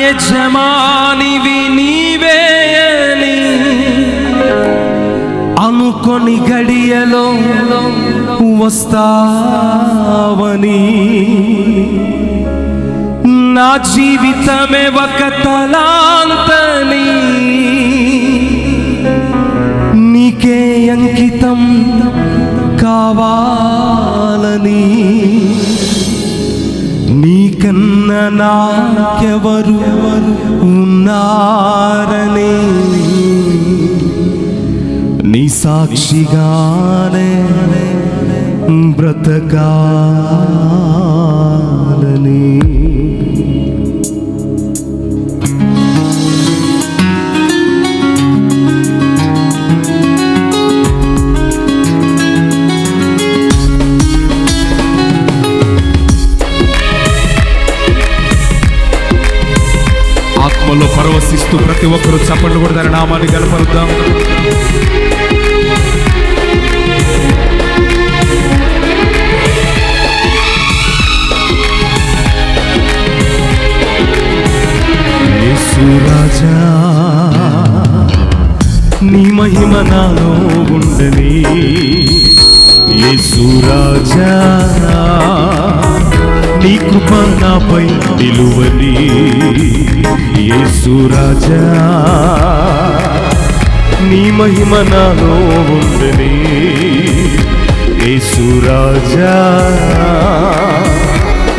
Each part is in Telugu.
యజమానివి నీవే అని అనుకొని గడియలో వస్తావని నా జీవితమే ఒక తలాంతని నీకే అంకితం కావాలని నీకన్నా నాకెవరు ఉన్నారని నీ సాక్షిగానే బ్రతకాలని ఆత్మలో పరవశిస్తూ ప్రతి ఒక్కరూ చప్పట్లు కూడా దాని నామాన్ని కనపరుద్దాం. యేసు రాజా నీ మహిమ నాలో ఉండని, యేసు రాజా నీ కృప నాపై నిలువని, యేసు రాజా నీ మహిమ నాలో ఉండని, యేసు రాజా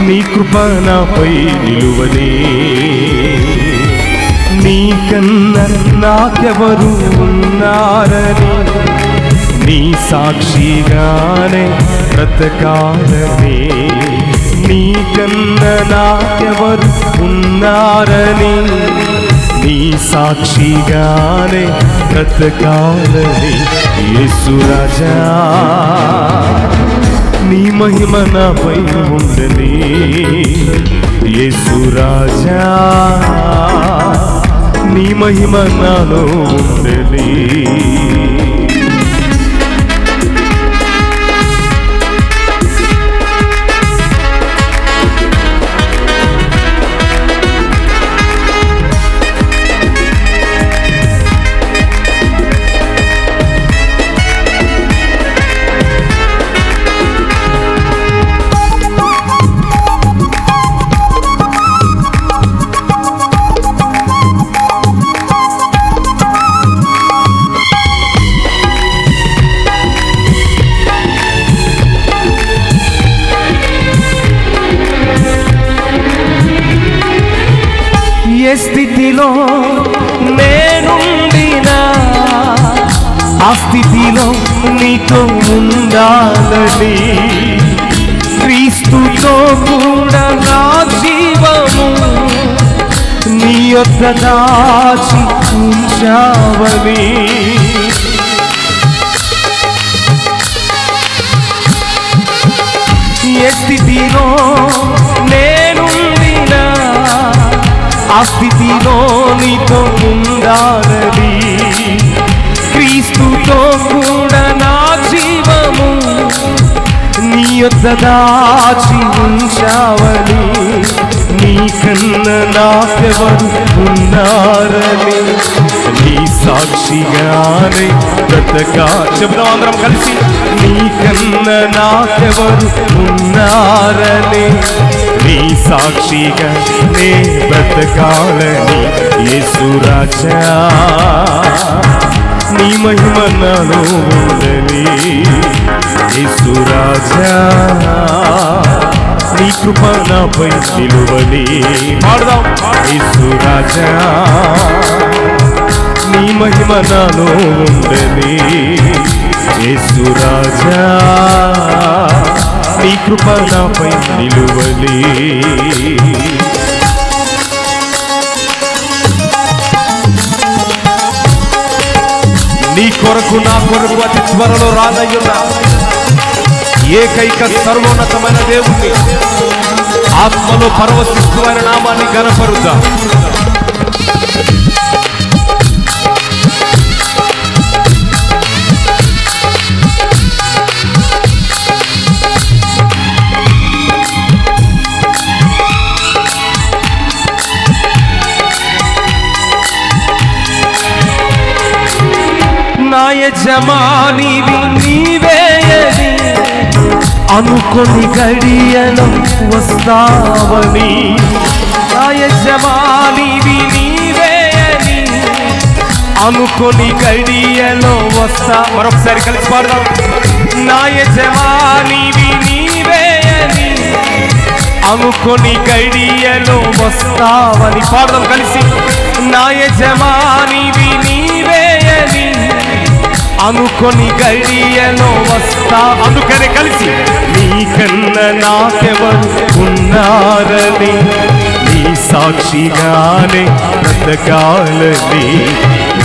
నీ కృప నాపై నిలువని. నీకన్నా నాకెవరు ఉన్నారని నీ సాక్షిగానే బ్రతకాలని, నీకన్నా నాకెవరు ఉన్నారని నీ సాక్షిగానే బ్రతకాలని. యేసు రాజా నీ మహిమ నాపై ఉండని, యేసు రాజా నీ మహిమ నాలో ఉండని. ఏ స్థితిలో నేనుండినా ఆ స్థితిలో నీతో ఉండాలని, క్రీస్తుతో కూడా నా జీవము నీ యొద్ద దాచి ఉంచావని. ఏ స్థితిలో నేనుండినా ఆ స్థితిలో నీతో ఉండాలని, క్రీస్తుతో కూడా నా జీవము నీ యొద్ద దాచి ఉంచావని. నీకన్నా నాకెవరు ఉన్నారని నీ సాక్షిగానే బ్రతకా. చెప్దాం అందరం కలిసి, నీకన్నా నాకెవరు ఉన్నారని నీ సాక్షిగా నే బ్రతకాలని. యేసు రాజా నీ మహిమ నాలో ఉండని, యేసు రాజా నీ కృప నాపై నిలువని. పాడదాం. యేసు రాజా నీ మహిమ నాలో ఉండని, యేసు రాజా నీ కృప నాపై నిలువని. నీ కొరకు నా కొరకు అతి త్వరలో రానయ్యున్నా ఏకైక సర్వోన్నతమైన దేవుణ్ణి ఆత్మలో పరవశిస్తూ ఆయన నామాన్ని ఘనపరుద్దాం. యజమానివి నీవేయని అనుకొని గడియలో వస్తావని, నా యజమానివి నీవేయని అనుకొని గడియలో వస్తా. మరొకసారి కలిసి పాడదాం. నా యజమానివి నీవేయని అనుకొని గడియలో వస్తావని పాడదాం కలిసి. నా యజమానివి నీవేయని అనుకొని గడియలో వస్తా. అందుకనే కలిసి నీకన్నా నాకెవరు ఉన్నారని, నీ సాక్షిగానే బ్రతకాలని.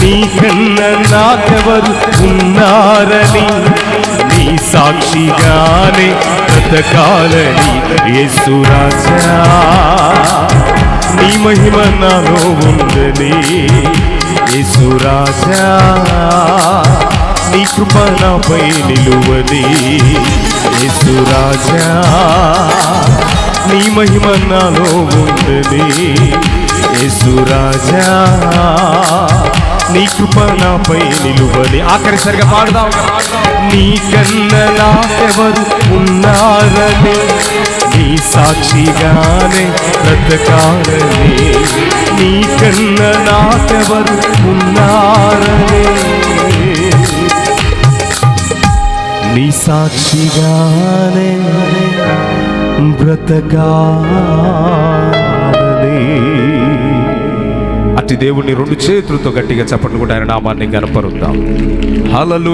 నీకన్నా నాకెవరు ఉన్నారని, నీ సాక్షిగానే బ్రతకాలని. యేసు రాజా నీ మహిమ నాలో ఉందని, యేసు రాజా నీ కృప నాపై నిలువని. యేసు రాజా నీ మహిమ నాలో ఉందని, యేసు రాజా నీ కృప నాపై నిలువని. ఆఖరిసరిగా పాడదాం. నీకన్నా నాకెవరు ఉన్నారని, నీ సాక్షిగానే బ్రతకాలని. నీకన్నా నాకెవరు ఉన్నారని, నీ సాక్షిగానే బ్రతకాలని. అట్టి దేవుణ్ణి రెండు చేతులతో గట్టిగా చప్పట్లు కూడా ఆయన నామాన్ని గనపరుద్దాం. హల్లెలూయా.